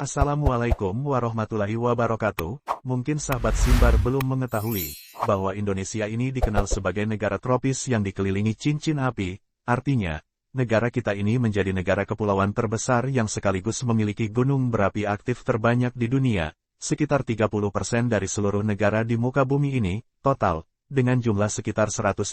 Assalamualaikum warahmatullahi wabarakatuh. Mungkin sahabat Simbar belum mengetahui bahwa Indonesia ini dikenal sebagai negara tropis yang dikelilingi cincin api. Artinya, negara kita ini menjadi negara kepulauan terbesar yang sekaligus memiliki gunung berapi aktif terbanyak di dunia, sekitar 30% dari seluruh negara di muka bumi ini, total, dengan jumlah sekitar 129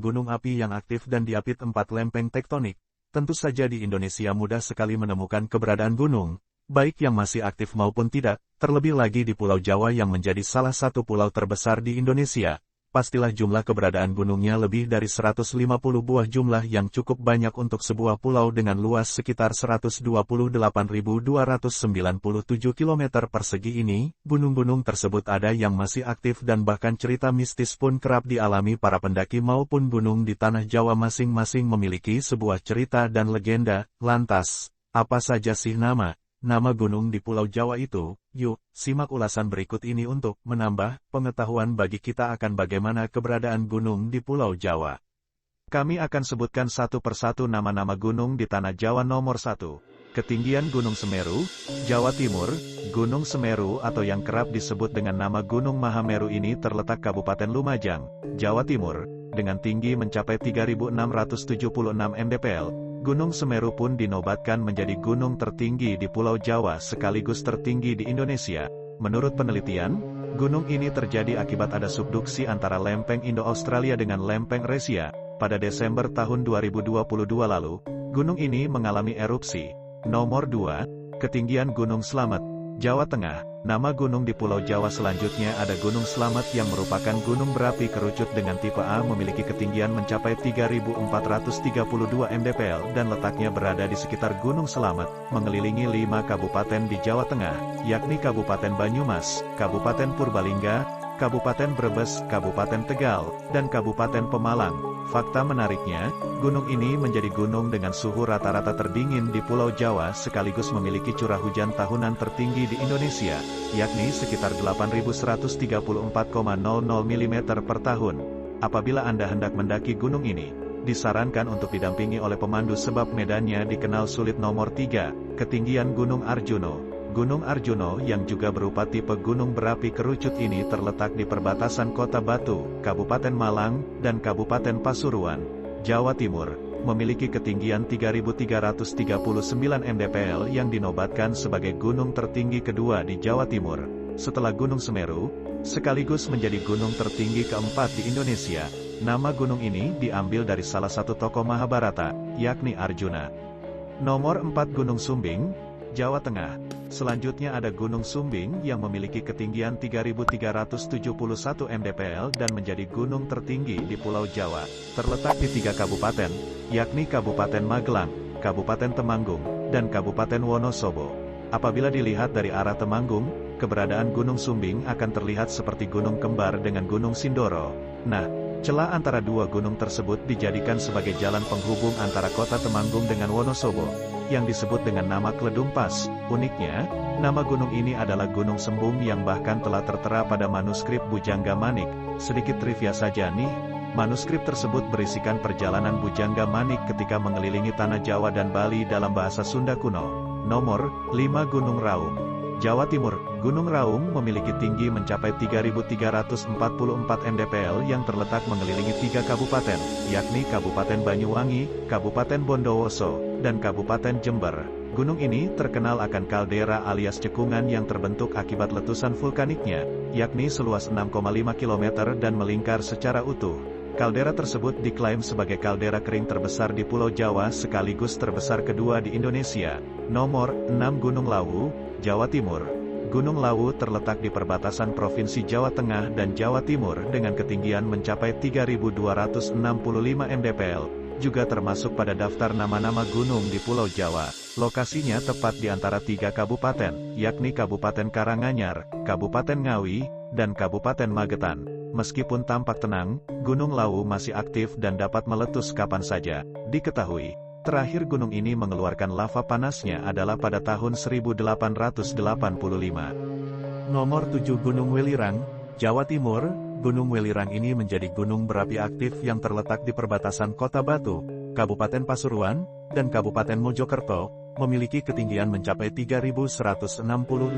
gunung api yang aktif dan diapit 4 lempeng tektonik. Tentu saja di Indonesia mudah sekali menemukan keberadaan gunung, baik yang masih aktif maupun tidak, terlebih lagi di Pulau Jawa yang menjadi salah satu pulau terbesar di Indonesia. Pastilah jumlah keberadaan gunungnya lebih dari 150 buah, jumlah yang cukup banyak untuk sebuah pulau dengan luas sekitar 128.297 km persegi ini. Gunung-gunung tersebut ada yang masih aktif dan bahkan cerita mistis pun kerap dialami para pendaki maupun gunung di tanah Jawa masing-masing memiliki sebuah cerita dan legenda. Lantas, apa saja sih nama gunung di Pulau Jawa itu? Yuk, simak ulasan berikut ini untuk menambah pengetahuan bagi kita akan bagaimana keberadaan gunung di Pulau Jawa. Kami akan sebutkan satu persatu nama-nama gunung di Tanah Jawa. Nomor 1. Ketinggian Gunung Semeru, Jawa Timur. Gunung Semeru atau yang kerap disebut dengan nama Gunung Mahameru ini terletak Kabupaten Lumajang, Jawa Timur, dengan tinggi mencapai 3.676 mdpl. Gunung Semeru pun dinobatkan menjadi gunung tertinggi di Pulau Jawa sekaligus tertinggi di Indonesia. Menurut penelitian, gunung ini terjadi akibat ada subduksi antara lempeng Indo-Australia dengan lempeng Resia. Pada Desember tahun 2022 lalu, gunung ini mengalami erupsi. Nomor 2. Ketinggian Gunung Slamet, Jawa Tengah. Nama gunung di Pulau Jawa selanjutnya ada Gunung Slamet yang merupakan gunung berapi kerucut dengan tipe A, memiliki ketinggian mencapai 3.432 mdpl dan letaknya berada di sekitar Gunung Slamet, mengelilingi 5 kabupaten di Jawa Tengah, yakni Kabupaten Banyumas, Kabupaten Purbalingga, Kabupaten Brebes, Kabupaten Tegal, dan Kabupaten Pemalang. Fakta menariknya, gunung ini menjadi gunung dengan suhu rata-rata terdingin di Pulau Jawa sekaligus memiliki curah hujan tahunan tertinggi di Indonesia, yakni sekitar 8.134,00 mm per tahun. Apabila Anda hendak mendaki gunung ini, disarankan untuk didampingi oleh pemandu sebab medannya dikenal sulit. Nomor 3. Ketinggian Gunung Arjuno. Gunung Arjuno yang juga berupa tipe gunung berapi kerucut ini terletak di perbatasan Kota Batu, Kabupaten Malang, dan Kabupaten Pasuruan, Jawa Timur, memiliki ketinggian 3.339 mdpl yang dinobatkan sebagai gunung tertinggi kedua di Jawa Timur, setelah Gunung Semeru, sekaligus menjadi gunung tertinggi keempat di Indonesia. Nama gunung ini diambil dari salah satu tokoh Mahabharata, yakni Arjuna. Nomor 4. Gunung Sumbing, Jawa Tengah. Selanjutnya ada Gunung Sumbing yang memiliki ketinggian 3.371 mdpl dan menjadi gunung tertinggi di Pulau Jawa. Terletak di 3 kabupaten, yakni Kabupaten Magelang, Kabupaten Temanggung, dan Kabupaten Wonosobo. Apabila dilihat dari arah Temanggung, keberadaan Gunung Sumbing akan terlihat seperti gunung kembar dengan Gunung Sindoro. Nah, celah antara dua gunung tersebut dijadikan sebagai jalan penghubung antara kota Temanggung dengan Wonosobo, yang disebut dengan nama Kledung Pas. Uniknya, nama gunung ini adalah Gunung Sembung yang bahkan telah tertera pada manuskrip Bujangga Manik. Sedikit trivia saja nih, manuskrip tersebut berisikan perjalanan Bujangga Manik ketika mengelilingi tanah Jawa dan Bali dalam bahasa Sunda kuno. Nomor 5. Gunung Raung, Jawa Timur. Gunung Raung memiliki tinggi mencapai 3.344 mdpl yang terletak mengelilingi 3 kabupaten, yakni Kabupaten Banyuwangi, Kabupaten Bondowoso, dan Kabupaten Jember. Gunung ini terkenal akan kaldera alias cekungan yang terbentuk akibat letusan vulkaniknya, yakni seluas 6,5 km dan melingkar secara utuh. Kaldera tersebut diklaim sebagai kaldera kering terbesar di Pulau Jawa sekaligus terbesar kedua di Indonesia. Nomor 6. Gunung Lawu, Jawa Timur. Gunung Lawu terletak di perbatasan Provinsi Jawa Tengah dan Jawa Timur dengan ketinggian mencapai 3.265 mdpl, juga termasuk pada daftar nama-nama gunung di Pulau Jawa. Lokasinya tepat di antara 3 kabupaten, yakni Kabupaten Karanganyar, Kabupaten Ngawi, dan Kabupaten Magetan. Meskipun tampak tenang, Gunung Lawu masih aktif dan dapat meletus kapan saja. Diketahui, terakhir gunung ini mengeluarkan lava panasnya adalah pada tahun 1885. Nomor 7. Gunung Welirang, Jawa Timur. Gunung Welirang ini menjadi gunung berapi aktif yang terletak di perbatasan Kota Batu, Kabupaten Pasuruan, dan Kabupaten Mojokerto, memiliki ketinggian mencapai 3.165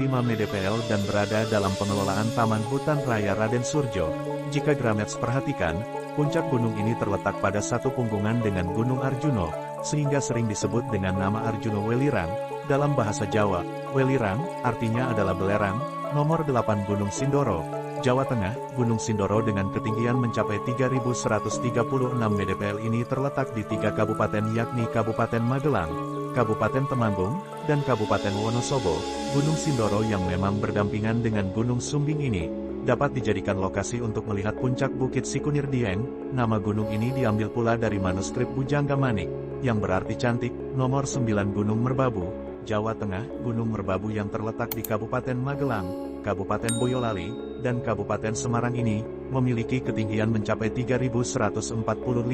mdpl dan berada dalam pengelolaan Taman Hutan Raya Raden Surjo. Jika Grameets perhatikan, puncak gunung ini terletak pada satu punggungan dengan Gunung Arjuno, sehingga sering disebut dengan nama Arjuno Welirang. Dalam bahasa Jawa, Welirang artinya adalah belerang. Nomor 8 Gunung Sindoro, Jawa Tengah. Gunung Sindoro dengan ketinggian mencapai 3.136 mdpl ini terletak di 3 kabupaten yakni Kabupaten Magelang, Kabupaten Temanggung, dan Kabupaten Wonosobo. Gunung Sindoro yang memang berdampingan dengan Gunung Sumbing ini, dapat dijadikan lokasi untuk melihat puncak Bukit Sikunir Dieng. Nama gunung ini diambil pula dari manuskrip Bujangga Manik, yang berarti cantik. Nomor 9 Gunung Merbabu, Jawa Tengah. Gunung Merbabu yang terletak di Kabupaten Magelang, Kabupaten Boyolali, dan Kabupaten Semarang ini, memiliki ketinggian mencapai 3.145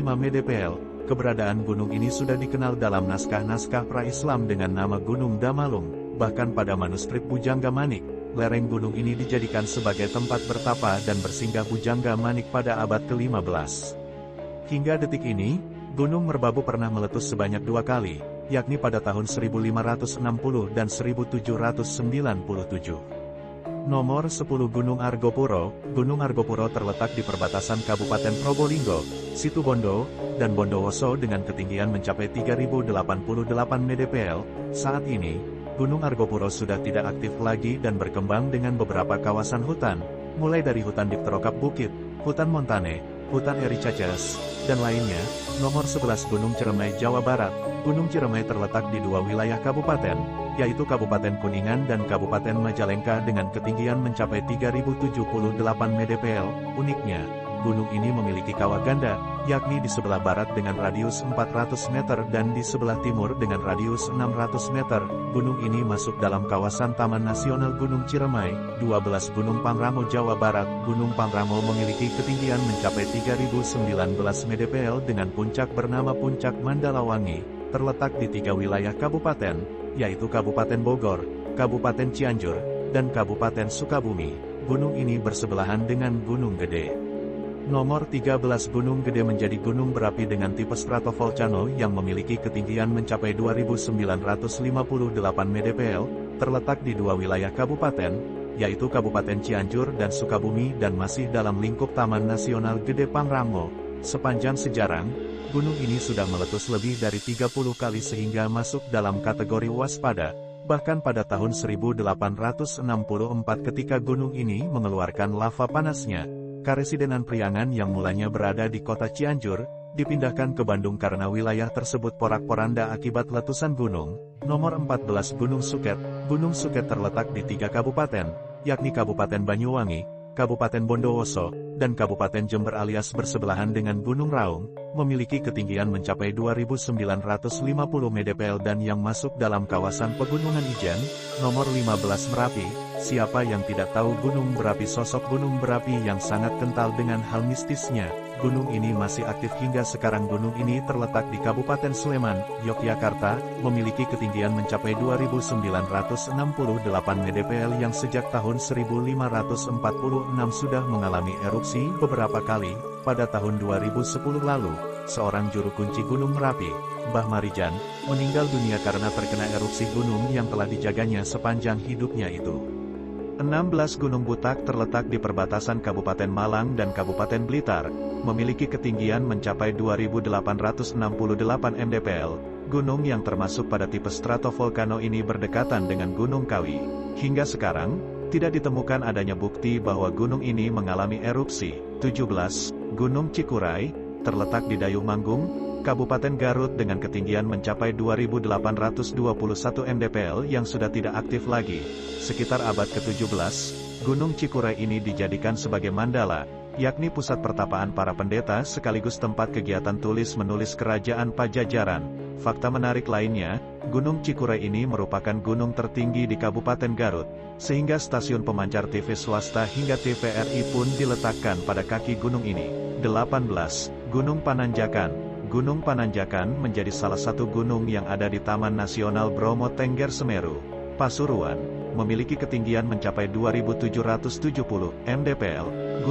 mdpl. Keberadaan gunung ini sudah dikenal dalam naskah-naskah pra-Islam dengan nama Gunung Damalung. Bahkan pada manuskrip Bujangga Manik, lereng gunung ini dijadikan sebagai tempat bertapa dan bersinggah Bujangga Manik pada abad ke-15. Hingga detik ini, Gunung Merbabu pernah meletus sebanyak 2 kali, yakni pada tahun 1560 dan 1797. Nomor 10 Gunung Argopuro. Gunung Argopuro terletak di perbatasan Kabupaten Probolinggo, Situbondo, dan Bondowoso dengan ketinggian mencapai 3.088 mdpl. Saat ini, Gunung Argopuro sudah tidak aktif lagi dan berkembang dengan beberapa kawasan hutan, mulai dari hutan Dipterokap Bukit, hutan Montane, hutan Ericacas, dan lainnya. Nomor 11 Gunung Ciremai, Jawa Barat. Gunung Ciremai terletak di 2 wilayah kabupaten, yaitu Kabupaten Kuningan dan Kabupaten Majalengka dengan ketinggian mencapai 3.078 mdpl. Uniknya, gunung ini memiliki kawah ganda, yakni di sebelah barat dengan radius 400 meter dan di sebelah timur dengan radius 600 meter. Gunung ini masuk dalam kawasan Taman Nasional Gunung Ciremai. 12 Gunung Pangrango, Jawa Barat. Gunung Pangrango memiliki ketinggian mencapai 3.019 mdpl dengan puncak bernama Puncak Mandalawangi, terletak di 3 wilayah kabupaten, yaitu Kabupaten Bogor, Kabupaten Cianjur, dan Kabupaten Sukabumi. Gunung ini bersebelahan dengan Gunung Gede. Nomor 13 Gunung Gede menjadi gunung berapi dengan tipe stratovolcano yang memiliki ketinggian mencapai 2.958 mdpl, terletak di 2 wilayah kabupaten, yaitu Kabupaten Cianjur dan Sukabumi dan masih dalam lingkup Taman Nasional Gede Pangrango. Sepanjang sejarah, gunung ini sudah meletus lebih dari 30 kali sehingga masuk dalam kategori waspada. Bahkan pada tahun 1864 ketika gunung ini mengeluarkan lava panasnya, Karesidenan Priangan yang mulanya berada di kota Cianjur, dipindahkan ke Bandung karena wilayah tersebut porak-poranda akibat letusan gunung. Nomor 14 Gunung Suket. Gunung Suket terletak di 3 kabupaten, yakni Kabupaten Banyuwangi, Kabupaten Bondowoso, dan Kabupaten Jember alias bersebelahan dengan Gunung Raung, memiliki ketinggian mencapai 2.950 mdpl dan yang masuk dalam kawasan Pegunungan Ijen. Nomor 15 Merapi. Siapa yang tidak tahu gunung berapi? Sosok gunung berapi yang sangat kental dengan hal mistisnya. Gunung ini masih aktif hingga sekarang. Gunung ini terletak di Kabupaten Sleman, Yogyakarta, memiliki ketinggian mencapai 2.968 mdpl yang sejak tahun 1546 sudah mengalami erupsi beberapa kali. Pada tahun 2010 lalu, seorang juru kunci Gunung Merapi, Mbah Marijan, meninggal dunia karena terkena erupsi gunung yang telah dijaganya sepanjang hidupnya itu. 16 Gunung Butak terletak di perbatasan Kabupaten Malang dan Kabupaten Blitar, memiliki ketinggian mencapai 2.868 mdpl. Gunung yang termasuk pada tipe stratovolcano ini berdekatan dengan Gunung Kawi. Hingga sekarang, tidak ditemukan adanya bukti bahwa gunung ini mengalami erupsi. 17 Gunung Cikuray, terletak di Dayung Manggung, Kabupaten Garut dengan ketinggian mencapai 2.821 mdpl yang sudah tidak aktif lagi. Sekitar abad ke-17, Gunung Cikuray ini dijadikan sebagai mandala, yakni pusat pertapaan para pendeta sekaligus tempat kegiatan tulis-menulis kerajaan Pajajaran. Fakta menarik lainnya, Gunung Cikuray ini merupakan gunung tertinggi di Kabupaten Garut, sehingga stasiun pemancar TV swasta hingga TVRI pun diletakkan pada kaki gunung ini. 18 Gunung Pananjakan. Gunung Pananjakan menjadi salah satu gunung yang ada di Taman Nasional Bromo Tengger Semeru, Pasuruan, memiliki ketinggian mencapai 2.770 mdpl.